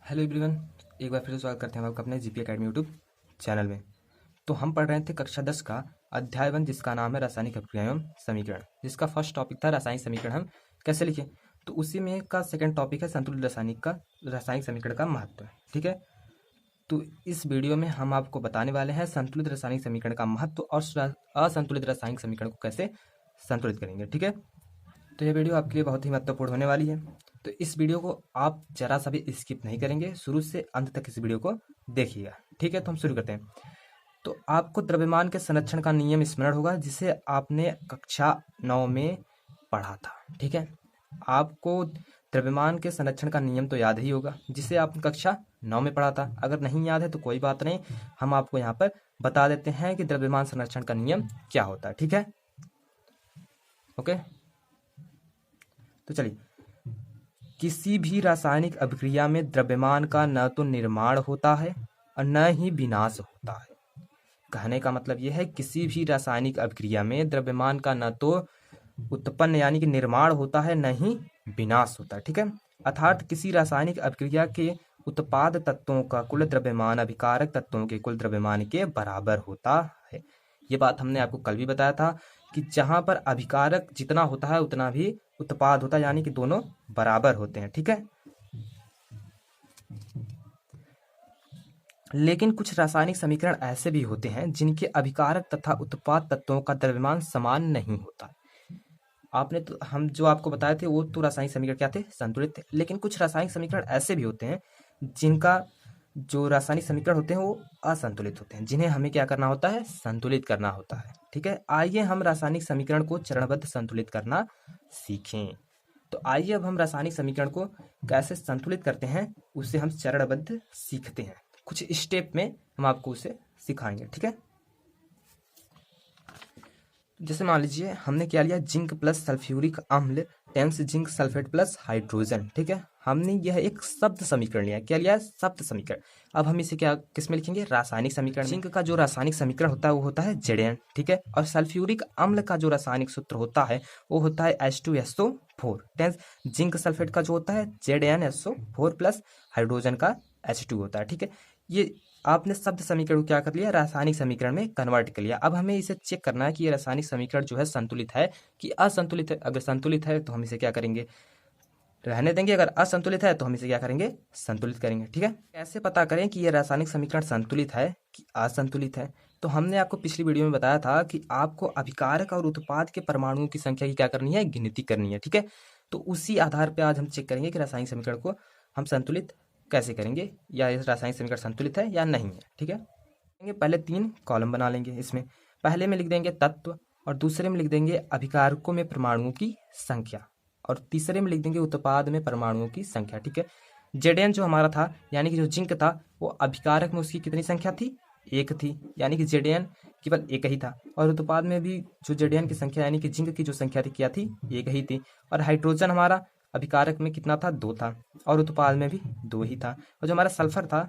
Hello everyone, एक बार फिर से स्वागत करते हैं हम आपका अपने जीपी एकेडमी यूट्यूब चैनल में। तो हम पढ़ रहे थे कक्षा 10 का अध्याय 1, जिसका नाम है रासायनिक अभिक्रिया एवं समीकरण, जिसका फर्स्ट टॉपिक था रासायनिक समीकरण हम कैसे लिखें। तो उसी में का सेकंड टॉपिक है संतुलित रासायनिक समीकरण का महत्व। ठीक है, तो इस वीडियो में हम आपको बताने वाले हैं संतुलित रासायनिक समीकरण का महत्व और असंतुलित रासायनिक समीकरण को कैसे संतुलित करेंगे। ठीक है, तो यह वीडियो आपके लिए बहुत ही महत्वपूर्ण होने वाली है। तो इस वीडियो को आप जरा सा भी स्किप नहीं करेंगे, शुरू से अंत तक इस वीडियो को देखिएगा। ठीक है, तो हम शुरू करते हैं। तो आपको द्रव्यमान के संरक्षण का नियम स्मरण होगा, जिसे आपने कक्षा 9 में पढ़ा था। ठीक है, आपको द्रव्यमान के संरक्षण का नियम तो याद ही होगा, जिसे आपने कक्षा 9 में पढ़ा था। अगर नहीं याद है तो कोई बात नहीं, हम आपको यहाँ पर बता देते हैं कि द्रव्यमान संरक्षण का नियम क्या होता है। ठीक है, ओके। तो चलिए, किसी भी रासायनिक अभिक्रिया में द्रव्यमान का न तो निर्माण होता है और न ही विनाश होता है। कहने का मतलब यह है, किसी भी रासायनिक अभिक्रिया में द्रव्यमान का न तो उत्पन्न यानी कि निर्माण होता है, न ही विनाश होता है। ठीक है, अर्थात किसी रासायनिक अभिक्रिया के उत्पाद तत्वों का कुल द्रव्यमान अभिकारक तत्वों के कुल द्रव्यमान के बराबर होता है। ये बात हमने आपको कल भी बताया था कि जहां पर अभिकारक जितना होता है उतना भी उत्पाद होता है, यानी कि दोनों बराबर होते हैं। ठीक है, लेकिन कुछ रासायनिक समीकरण ऐसे भी होते हैं जिनके अभिकारक तथा उत्पाद तत्वों का द्रव्यमान समान नहीं होता। आपने तो हम जो आपको बताए थे वो तो रासायनिक समीकरण क्या थे, संतुलित थे। लेकिन कुछ रासायनिक समीकरण ऐसे भी होते हैं जिनका जो रासायनिक समीकरण होते हैं वो असंतुलित होते हैं, जिन्हें हमें क्या करना होता है, संतुलित करना होता है। ठीक है, आइए हम रासायनिक समीकरण को चरणबद्ध संतुलित करना सीखें। तो आइए अब हम रासायनिक समीकरण को कैसे संतुलित करते हैं उसे हम चरणबद्ध सीखते हैं। कुछ स्टेप में हम आपको उसे सिखाएंगे। ठीक है, जैसे मान लीजिए हमने क्या लिया, जिंक प्लस सल्फ्यूरिक अम्ल टेंस जिंक सल्फेट प्लस हाइड्रोजन। ठीक है, हमने यह एक शब्द समीकरण लिया। क्या लिया, शब्द समीकरण। अब हम इसे क्या किस में लिखेंगे, रासायनिक समीकरण। जिंक का जो रासायनिक समीकरण होता है वो होता है Zn। ठीक है, और सल्फ्यूरिक अम्ल का जो रासायनिक सूत्र होता है वो होता है H2SO4। टेंस जिंक सल्फेट का जो होता है ZnSO4 प्लस हाइड्रोजन का H2 होता है। ठीक है, ये आपने शब्द समीकरण को क्या कर लिया, रासायनिक समीकरण में कन्वर्ट कर लिया। अब हमें इसे चेक करना है कि ये रासायनिक समीकरण जो है संतुलित है कि असंतुलित है। अगर संतुलित है तो हम इसे क्या करेंगे, रहने देंगे। अगर असंतुलित है तो हम इसे क्या करेंगे, संतुलित करेंगे। ठीक है, कैसे पता करें कि ये रासायनिक समीकरण संतुलित है कि असंतुलित है। तो हमने आपको पिछली वीडियो में बताया था कि आपको अभिकारक और उत्पाद के परमाणुओं की संख्या की क्या करनी है, गिनती करनी है। ठीक है, तो उसी आधार पर आज हम चेक करेंगे कि रासायनिक समीकरण को हम संतुलित कैसे करेंगे, या इस रासायनिक समीकरण संतुलित है या नहीं है। ठीक है, पहले 3 कॉलम बना लेंगे। इसमें पहले में लिख देंगे तत्व, और दूसरे में लिख देंगे अभिकारकों में परमाणुओं की संख्या, और तीसरे में लिख देंगे उत्पाद में परमाणुओं की संख्या। ठीक है, Zn जो हमारा था यानी कि जो जिंक था वो अभिकारक में उसकी कितनी संख्या थी, 1 थी, यानी कि Zn केवल 1 ही था। और उत्पाद में भी जो Zn की संख्या यानी कि जिंक की जो संख्या थी क्या थी, 1 ही थी। और हाइड्रोजन हमारा अभिकारक में कितना था, 2 था, और उत्पाद में भी 2 ही था। और जो हमारा सल्फर था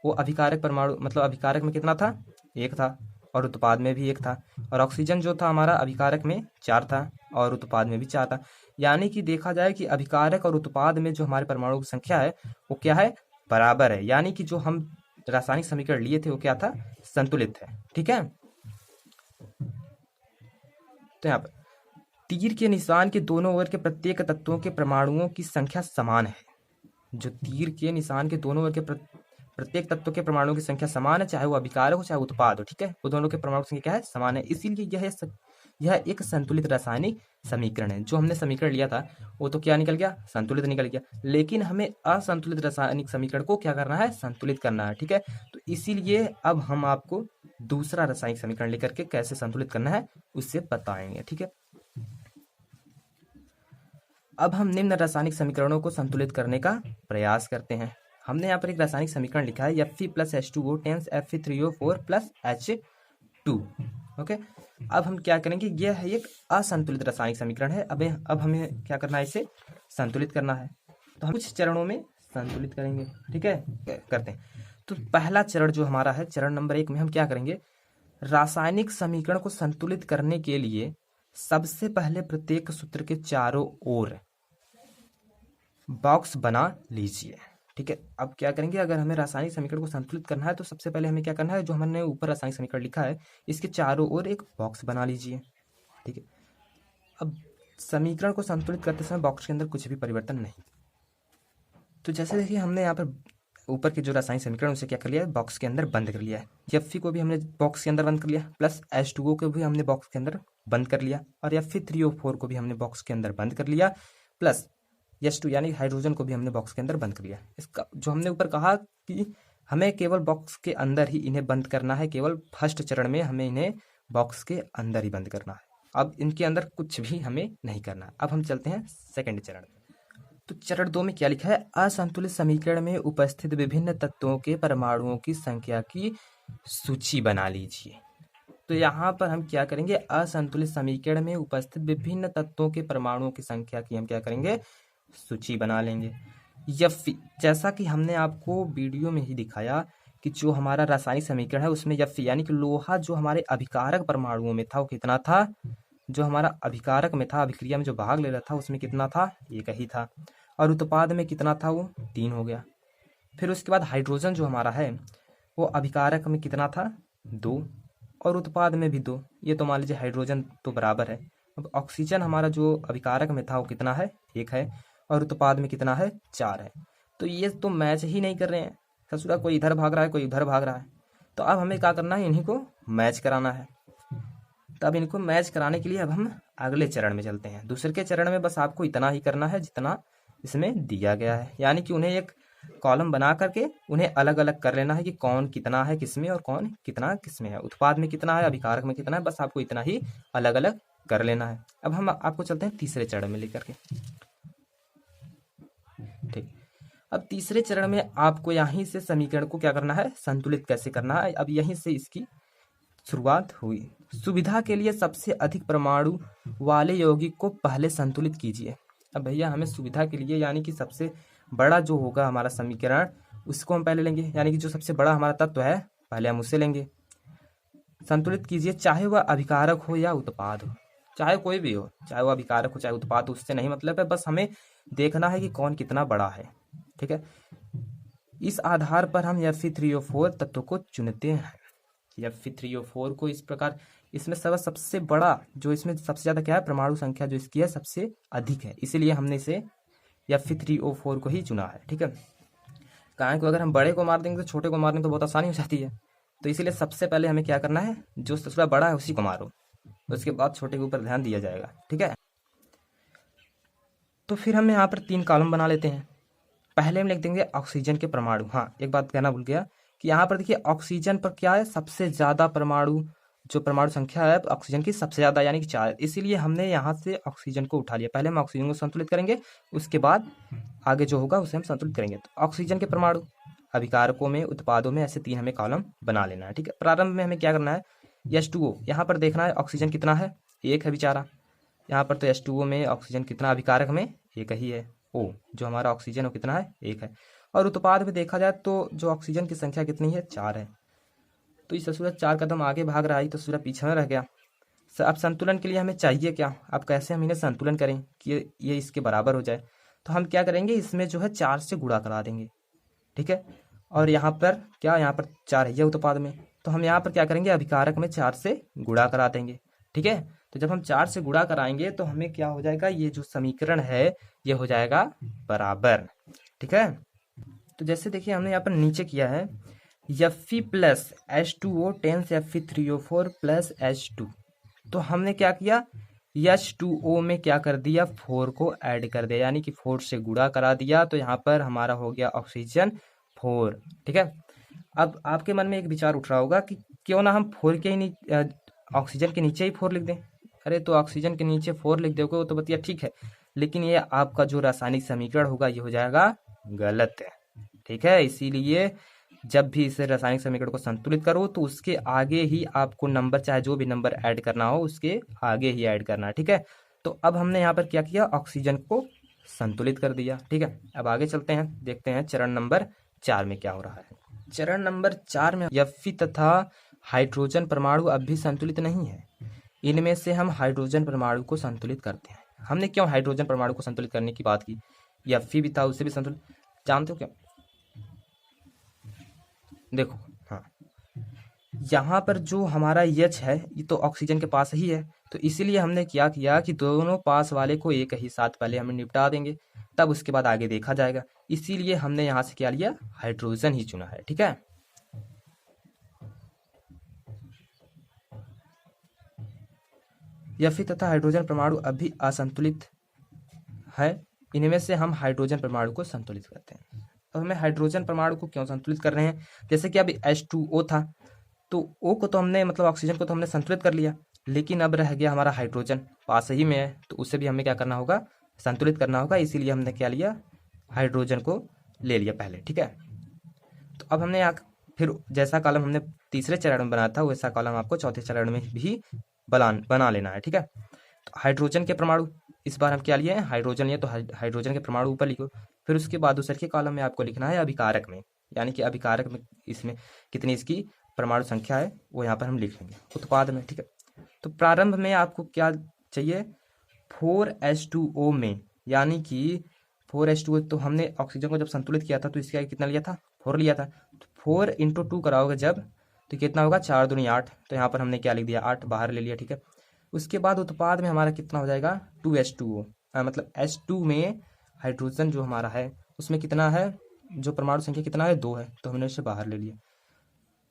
वो अभिकारक परमाणु मतलब अभिकारक में कितना था, 1 था, और उत्पाद में भी 1 था। और ऑक्सीजन जो था हमारा अभिकारक में 4 था और उत्पाद में भी 4 था। यानी कि देखा जाए कि अभिकारक और उत्पाद में जो हमारे परमाणु की संख्या है वो क्या है, बराबर है। यानी कि जो हम रासायनिक समीकरण लिए थे वो क्या था, संतुलित है। ठीक है, तो यहाँ पर तीर के निशान के दोनों ओर के प्रत्येक तत्वों के परमाणुओं की संख्या समान है। जो तीर के निशान के दोनों ओर के प्रत्येक तत्व के परमाणुओं की संख्या समान है, चाहे वो अभिकारक हो चाहे उत्पाद हो। ठीक है, वो दोनों के परमाणु की संख्या क्या है, समान है। इसीलिए यह एक संतुलित रासायनिक समीकरण है। जो हमने समीकरण लिया था वो तो क्या निकल गया, संतुलित निकल गया। लेकिन हमें असंतुलित रासायनिक समीकरण को क्या करना है, संतुलित करना है। ठीक है, तो इसीलिए अब हम आपको दूसरा रासायनिक समीकरण लेकर के कैसे संतुलित करना है उससे बताएंगे। ठीक है, अब हम निम्न रासायनिक समीकरणों को संतुलित करने का प्रयास करते हैं। हमने यहाँ पर एक रासायनिक समीकरण लिखा है Fe+H2O tense Fe3O4 plus H2। Okay, अब हम क्या करेंगे, यह एक असंतुलित रासायनिक समीकरण है। अब हमें क्या करना है, इसे संतुलित करना है। तो हम कुछ चरणों में संतुलित करेंगे। ठीक है, करते हैं। तो पहला चरण जो हमारा है, चरण नंबर 1 में हम क्या करेंगे, रासायनिक समीकरण को संतुलित करने के लिए सबसे पहले प्रत्येक सूत्र के चारों ओर बॉक्स बना लीजिए। ठीक है। अब क्या करेंगे, अगर हमें रासायनिक समीकरण को संतुलित करना है तो सबसे पहले हमें क्या करना है, जो हमने ऊपर रासायनिक समीकरण लिखा है इसके चारों ओर एक बॉक्स बना लीजिए। ठीक है। अब समीकरण को संतुलित करते समय बॉक्स के अंदर कुछ भी परिवर्तन नहीं। तो जैसे देखिए हमने यहाँ पर ऊपर के जो रासायनिक समीकरण उसे क्या कर लिया है, बॉक्स के अंदर बंद कर लिया है। Fe को भी हमने बॉक्स के अंदर बंद कर लिया, प्लस H2O को भी हमने बॉक्स के अंदर बंद कर लिया, और Fe3O4 को भी हमने बॉक्स के अंदर बंद कर लिया, प्लस H2 यानी हाइड्रोजन को भी हमने बॉक्स के अंदर बंद कर लिया। इसका जो हमने ऊपर कहा कि हमें केवल बॉक्स के अंदर ही इन्हें बंद करना है, केवल फर्स्ट चरण में हमें इन्हें बॉक्स के अंदर ही बंद करना है। अब इनके अंदर कुछ भी हमें नहीं करना। अब हम चलते हैं सेकंड चरण में। तो चरण 2 में क्या लिखा है, असंतुलित समीकरण में उपस्थित विभिन्न तत्वों के परमाणुओं की संख्या की सूची बना लीजिए। तो यहाँ पर हम क्या करेंगे, असंतुलित समीकरण में उपस्थित विभिन्न तत्वों के परमाणुओं की संख्या की हम क्या करेंगे, सूची बना लेंगे। Fe, जैसा कि हमने आपको वीडियो में ही दिखाया कि जो हमारा रासायनिक समीकरण है उसमें Fe यानी कि लोहा जो हमारे अभिकारक परमाणुओं में था वो कितना था, जो हमारा अभिकारक में था, अभिक्रिया में जो भाग ले रहा था उसमें कितना था, एक ही था, और उत्पाद में कितना था, वो 3 हो गया। फिर उसके बाद हाइड्रोजन जो हमारा है वो अभिकारक में कितना था, 2, और उत्पाद में भी 2। ये तो मान लीजिए हाइड्रोजन तो बराबर है। अब ऑक्सीजन हमारा जो अभिकारक में था वो कितना है, 1 है, और उत्पाद में कितना है, 4 है। तो ये तो मैच ही नहीं कर रहे हैं ससुरा, कोई इधर भाग रहा है कोई उधर भाग रहा है। तो अब हमें क्या करना है, इन्हीं को मैच कराना है। तो अब इनको मैच कराने के लिए अब हम अगले चरण में चलते हैं। दूसरे के चरण में बस आपको इतना ही करना है जितना इसमें दिया गया है, यानी कि उन्हें एक कॉलम बना करके उन्हें अलग अलग कर लेना है कि कौन कितना है किसमें और कौन कितना किसमें है, उत्पाद में कितना है, अभिकारक में कितना है, बस आपको इतना ही अलग अलग कर लेना है। अब हम आपको चलते हैं तीसरे चरण में लेकर के। ठीक, अब तीसरे चरण में आपको यहीं से समीकरण को क्या करना है, संतुलित कैसे करना है। अब यहीं से इसकी शुरुआत हुई। सुविधा के लिए सबसे अधिक परमाणु वाले यौगिक को पहले संतुलित कीजिए। अब भैया हमें सुविधा के लिए यानी कि सबसे बड़ा जो होगा हमारा समीकरण उसको हम पहले लेंगे, यानी कि जो सबसे बड़ा हमारा तत्व है पहले हम उसे लेंगे। संतुलित कीजिए, चाहे वह अभिकारक हो या उत्पाद हो, चाहे कोई भी हो, चाहे वह अभिकारक हो चाहे उत्पाद हो, उससे नहीं मतलब है, बस हमें देखना है कि कौन कितना बड़ा है। ठीक है, इस आधार पर हम Fe3O4 तत्व को चुनते हैं। Fe3O4 को इस प्रकार, इसमें सबसे बड़ा जो इसमें सबसे ज्यादा क्या है, परमाणु संख्या जो इसकी है सबसे अधिक है, इसीलिए हमने इसे Fe3O4 को ही चुना है। ठीक है, कहा कि अगर हम बड़े को मार देंगे तो छोटे को मारने तो बहुत आसानी हो जाती है, तो इसीलिए सबसे पहले हमें क्या करना है, जो सबसे बड़ा है उसी को मारो, उसके बाद छोटे के ऊपर ध्यान दिया जाएगा। ठीक है, तो फिर हम यहाँ पर 3 कॉलम बना लेते हैं। पहले हम लिख देंगे ऑक्सीजन के परमाणु। हाँ, एक बात कहना भूल गया कि यहाँ पर देखिए ऑक्सीजन पर क्या है, सबसे ज्यादा परमाणु, जो परमाणु संख्या है ऑक्सीजन की सबसे ज्यादा यानी कि 4, इसीलिए हमने यहाँ से ऑक्सीजन को उठा लिया। पहले हम ऑक्सीजन को संतुलित करेंगे, उसके बाद आगे जो होगा उसे हम संतुलित करेंगे। तो ऑक्सीजन के परमाणु, अभिकारकों में, उत्पादों में, ऐसे 3 हमें कॉलम बना लेना है। ठीक है, प्रारंभ में हमें क्या करना है, H2O यहाँ पर देखना है ऑक्सीजन कितना है, 1 है बेचारा। यहाँ पर तो H2O में ऑक्सीजन कितना, अभिकारक में 1 ही है, O जो हमारा ऑक्सीजन वो कितना है, 1 है, और उत्पाद में देखा जाए तो जो ऑक्सीजन की संख्या कितनी है, 4 है। तो इस सूरज 4 कदम आगे भाग रहा है तो सूरज पीछे में रह गया। अब संतुलन के लिए हमें चाहिए क्या, अब कैसे हम इन्हें संतुलन करें कि ये इसके बराबर हो जाए। तो हम क्या करेंगे, इसमें जो है 4 से गुणा करा देंगे। ठीक है, और यहाँ पर क्या, यहाँ पर 4 है ये उत्पाद में, तो हम यहाँ पर क्या करेंगे, अभिकारक में 4 से गुणा करा देंगे। ठीक है, तो जब हम 4 से गुणा कराएंगे तो हमें क्या हो जाएगा, ये जो समीकरण है ये हो जाएगा बराबर। ठीक है, तो जैसे देखिए हमने यहाँ पर नीचे किया है Fe plus H2O tense Fe3O4 plus H2, तो हमने क्या किया, H2O में क्या कर दिया, 4 को ऐड कर दिया, यानी कि 4 से गुणा करा दिया, तो यहाँ पर हमारा हो गया ऑक्सीजन 4। ठीक है, अब आपके मन में एक विचार उठ रहा होगा कि क्यों ना हम 4 के ही ऑक्सीजन के नीचे ही 4 लिख दें। अरे तो ऑक्सीजन के नीचे 4 लिख दोगे वो तो बतिया ठीक है, लेकिन ये आपका जो रासायनिक समीकरण होगा ये हो जाएगा गलत है। ठीक है, इसीलिए जब भी इसे रासायनिक समीकरण को संतुलित करो तो उसके आगे ही आपको नंबर, चाहे जो भी नंबर ऐड करना हो उसके आगे ही ऐड करना है। ठीक है, तो अब हमने यहाँ पर क्या किया, ऑक्सीजन को संतुलित कर दिया। ठीक है, अब आगे चलते हैं, देखते हैं चरण नंबर 4 में क्या हो रहा है। चरण नंबर 4 में Fe तथा हाइड्रोजन परमाणु अब भी संतुलित नहीं है, इनमें से हम हाइड्रोजन परमाणु को संतुलित करते हैं। हमने क्यों हाइड्रोजन परमाणु को संतुलित करने की बात की, Fe भी था उसे भी संतुलित, जानते हो क्या, देखो, हाँ, यहाँ पर जो हमारा H है ये तो ऑक्सीजन के पास ही है, तो इसीलिए हमने क्या किया कि दोनों पास वाले को एक ही साथ पहले हमें निपटा देंगे, तब उसके बाद आगे देखा जाएगा। इसीलिए हमने यहाँ से क्या लिया, हाइड्रोजन ही चुना है। ठीक है, Fe तथा हाइड्रोजन परमाणु अभी असंतुलित है, इनमें से हम हाइड्रोजन परमाणु को संतुलित करते हैं। अब हमें हाइड्रोजन परमाणु को क्यों संतुलित कर रहे हैं, जैसे कि अभी H2O था, तो O को तो हमने मतलब ऑक्सीजन को तो हमने संतुलित कर लिया, लेकिन अब रह गया हमारा हाइड्रोजन, पास ही में है, तो उसे भी हमें क्या करना होगा, संतुलित करना होगा। इसीलिए हमने क्या लिया, हाइड्रोजन को ले लिया पहले। ठीक है, तो अब हमने यहाँ फिर जैसा कॉलम हमने तीसरे चरण में बनाया था वैसा कॉलम आपको चौथे चरण में भी बना लेना है। ठीक है, तो हाइड्रोजन के परमाणु इस बार हम क्या लिए हैं, हाइड्रोजन लिए, तो हाइड्रोजन के परमाणु ऊपर लिखो। फिर उसके बाद दूसरे के कॉलम में आपको लिखना है अभिकारक में, यानी कि अभिकारक में इसमें कितनी इसकी परमाणु संख्या है वो यहाँ पर हम लिख लेंगे उत्पाद में। ठीक है, तो प्रारंभ में आपको क्या चाहिए, 4H2O में, यानी कि 4H2O, तो हमने ऑक्सीजन को जब संतुलित किया था तो इसका कितना लिया था, 4 लिया था, तो 4 × 2 कराओगे जब, तो कितना होगा, 4 दूनी 8, तो यहाँ पर हमने क्या लिख दिया, 8 बाहर ले लिया। ठीक है, उसके बाद उत्पाद में हमारा कितना हो जाएगा, 2H2O, मतलब H2 में हाइड्रोजन जो हमारा है उसमें कितना है, जो परमाणु संख्या कितना है, 2 है, तो हमने इसे बाहर ले लिया।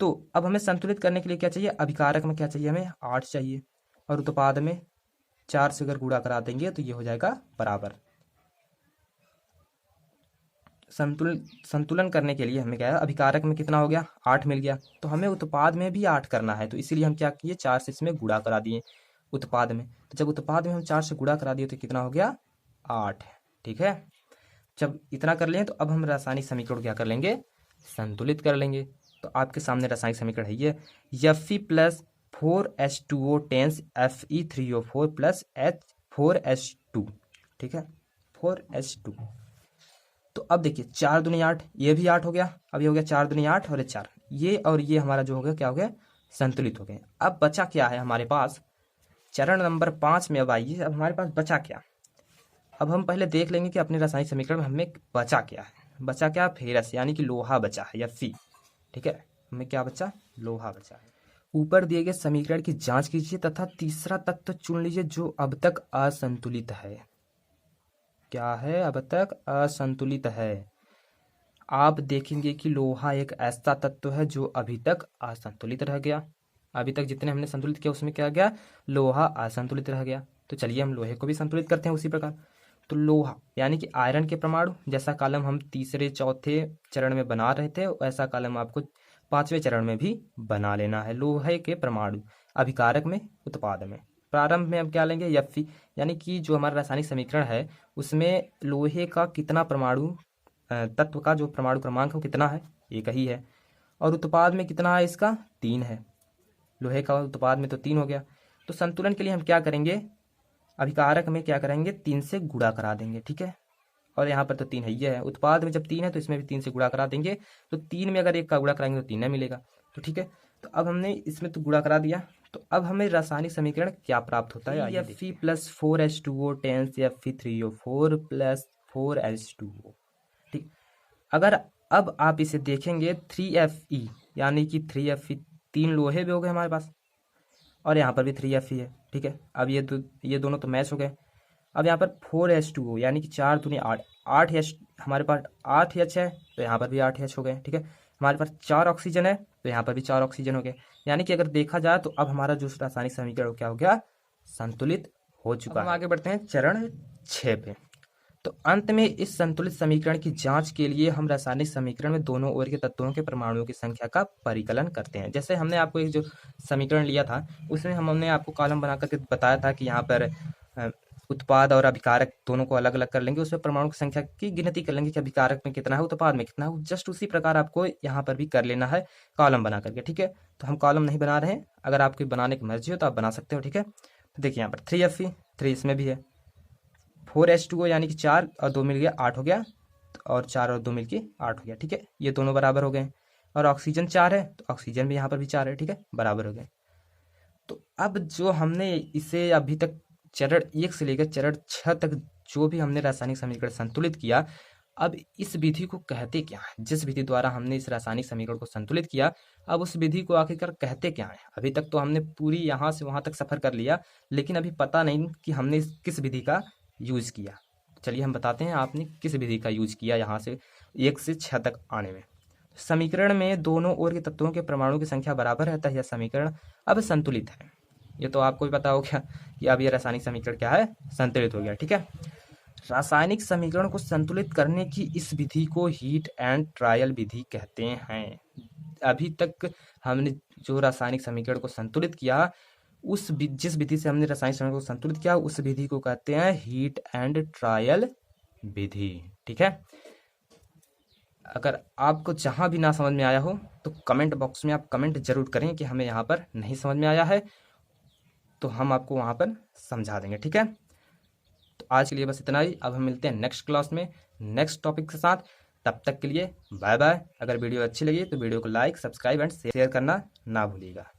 तो अब हमें संतुलित करने के लिए क्या चाहिए, अभिकारक में क्या चाहिए, हमें 8 चाहिए, और उत्पाद में 4 से अगर गुणा करा देंगे तो ये हो जाएगा बराबर। संतुलन करने के लिए हमें क्या है, अभिकारक में कितना हो गया, 8 मिल गया, तो हमें उत्पाद में भी 8 करना है, तो इसीलिए हम क्या किए, 4 से इसमें गुणा करा दिए उत्पाद में। तो जब उत्पाद में हम 4 से गुणा करा दिए तो कितना हो गया, 8। ठीक है, जब इतना कर लें तो अब हम रासायनिक समीकरण क्या कर लेंगे, संतुलित कर लेंगे। तो आपके सामने रासायनिक समीकरण है ये, Fe plus 4H2O tense Fe3O4 plus H4H2। ठीक है, 4H2। तो अब देखिए 4 दूनी 8, ये भी 8 हो गया, अब ये हो गया 4 दूनी 8 और ये 4, ये और ये हमारा जो हो गया क्या हो गया, संतुलित हो गए। अब बचा क्या है हमारे पास, चरण नंबर 5 में अब आइए, अब हमारे पास बचा क्या। अब हम पहले देख लेंगे कि अपने रासायनिक समीकरण में हमें बचा क्या है, बचा क्या, फेरस यानी कि लोहा बचा है, या फी। ठीक है, हमें क्या बचा, लोहा बचा है। ऊपर दिए गए समीकरण की जांच कीजिए तथा तीसरा तत्व चुन लीजिए जो अब तक असंतुलित है। क्या है, अब तक असंतुलित है। आप देखेंगे कि लोहा एक ऐसा तत्व है जो अभी तक असंतुलित रह गया, अभी तक जितने हमने संतुलित किया उसमें क्या गया, लोहा असंतुलित रह गया। तो चलिए हम लोहे को भी संतुलित करते हैं उसी प्रकार। तो लोहा यानी कि आयरन के परमाणु, जैसा कॉलम हम तीसरे चौथे चरण में बना रहे थे वैसा कॉलम आपको 5वें चरण में भी बना लेना है। लोहे के परमाणु अभिकारक में, उत्पाद में। प्रारंभ में हम क्या लेंगे, Fe, यानी कि जो हमारा रासायनिक समीकरण है उसमें लोहे का कितना परमाणु, तत्व का जो परमाणु क्रमांक है वो कितना है, एक ही है, और उत्पाद में कितना है, इसका 3 है। लोहे का उत्पाद में तो 3 हो गया। तो संतुलन के लिए हम क्या करेंगे, अभिकारक में क्या करेंगे, 3 से गुणा करा देंगे। ठीक है, और यहाँ पर तो 3 है, ये है, उत्पाद में जब 3 है तो इसमें भी 3 से गुणा करा देंगे, तो 3 में अगर 1 का गुणा कराएंगे तो 3 मिलेगा। तो ठीक है, तो अब हमने इसमें तो गुणा करा दिया, तो अब हमें रासायनिक समीकरण क्या प्राप्त होता है, Fe plus 4H2O tense Fe3O4 plus 4H2O। ठीक, अगर अब आप इसे देखेंगे 3Fe, यानी कि 3Fe, 3 लोहे भी हो गए हमारे पास, और यहाँ पर भी 3Fe है। ठीक है, अब ये दोनों तो मैच हो गए। अब यहाँ पर 4H2O यानी कि 4 दूनी 8, 8H, हमारे पास 8H है तो यहाँ पर भी 8H हो गए। ठीक है, हमारे पास 4 ऑक्सीजन है तो यहाँ पर भी 4 ऑक्सीजन हो गए। यानी कि अगर देखा जाए तो अब हमारा जो रासायनिक समीकरण क्या हो गया, संतुलित हो चुका है। हम आगे बढ़ते हैं चरण 6 पे। तो अंत में इस संतुलित समीकरण की जांच के लिए हम रासायनिक समीकरण में दोनों ओर के तत्वों के परमाणुओं की संख्या का परिकलन करते हैं। जैसे हमने आपको एक जो समीकरण लिया था उसमें हमने आपको कॉलम बना करके बताया था कि यहाँ पर उत्पाद और अभिकारक दोनों को अलग अलग कर लेंगे, उसमें परमाणु की संख्या की गिनती कर लेंगे कि अभिकारक में कितना है, उत्पाद में कितना है। जस्ट उसी प्रकार आपको यहाँ पर भी कर लेना है कॉलम बना करके। ठीक है, तो हम कॉलम नहीं बना रहे हैं, अगर आपकी बनाने की मर्जी हो तो आप बना सकते हो। ठीक है, तो देखिए यहाँ पर 3Fe, 3 इसमें भी है, 4H2O यानी कि 4 और 2 मिल गया 8 हो गया, और 4 और 2 मिल के 8 हो गया। ठीक है, ये दोनों बराबर हो गए, और ऑक्सीजन 4 है तो ऑक्सीजन भी यहाँ पर भी 4 है। ठीक है, बराबर हो गए। तो अब जो हमने इसे अभी तक चरण 1 से लेकर चरण 6 तक जो भी हमने रासायनिक समीकरण संतुलित किया, अब इस विधि को कहते क्या है, जिस विधि द्वारा हमने इस रासायनिक समीकरण को संतुलित किया, अब उस विधि को आखिरकार कहते क्या है। अभी तक तो हमने पूरी यहाँ से वहाँ तक सफ़र कर लिया, लेकिन अभी पता नहीं कि हमने किस विधि का यूज़ किया। चलिए हम बताते हैं आपने किस विधि का यूज़ किया यहाँ से 1 से 6 तक आने में। समीकरण में दोनों ओर के तत्वों के परमाणु की संख्या बराबर है, अतः यह समीकरण अब संतुलित है। ये तो आपको भी पता हो गया कि अब यह रासायनिक समीकरण क्या है, संतुलित हो गया। ठीक है, रासायनिक समीकरण को संतुलित करने की इस विधि को हीट एंड ट्रायल विधि कहते हैं। अभी तक हमने जो रासायनिक समीकरण को संतुलित किया, जिस विधि से हमने रासायनिक समीकरण को संतुलित किया, उस विधि को कहते हैं हीट एंड ट्रायल विधि। ठीक है, अगर आपको जहां भी ना समझ में आया हो तो कमेंट बॉक्स में आप कमेंट जरूर करें कि हमें यहाँ पर नहीं समझ में आया है, तो हम आपको वहाँ पर समझा देंगे। ठीक है, तो आज के लिए बस इतना ही। अब हम मिलते हैं नेक्स्ट क्लास में नेक्स्ट टॉपिक के साथ। तब तक के लिए बाय बाय। अगर वीडियो अच्छी लगी तो वीडियो को लाइक, सब्सक्राइब एंड शेयर करना ना भूलिएगा।